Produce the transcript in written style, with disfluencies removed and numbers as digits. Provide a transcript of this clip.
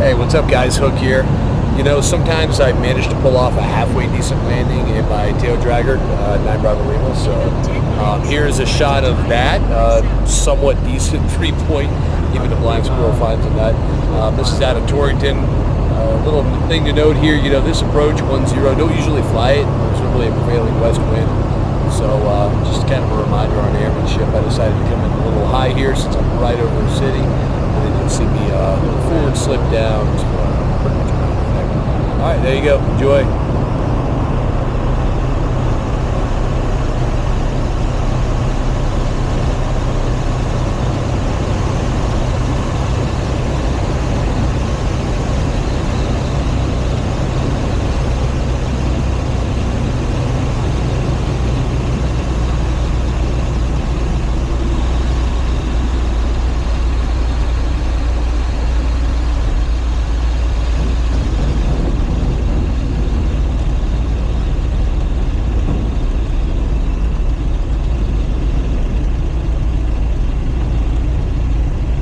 Hey, what's up, guys? Hook here. You know, sometimes I manage to pull off a halfway decent landing in my tail dragger, 9 Bravo Lima. So here is a shot of that, somewhat decent 3-point, even the blind squirrel finds a nut. This is out of Torrington. Little thing to note here, you know, this approach 1-0, don't usually fly it. There's really a prevailing west wind. So just kind of a reminder on airmanship. I decided to come in a little high here since I'm right over the city. And they didn't see me forward slip down to pretty much ground effect. All right, there you go. Enjoy.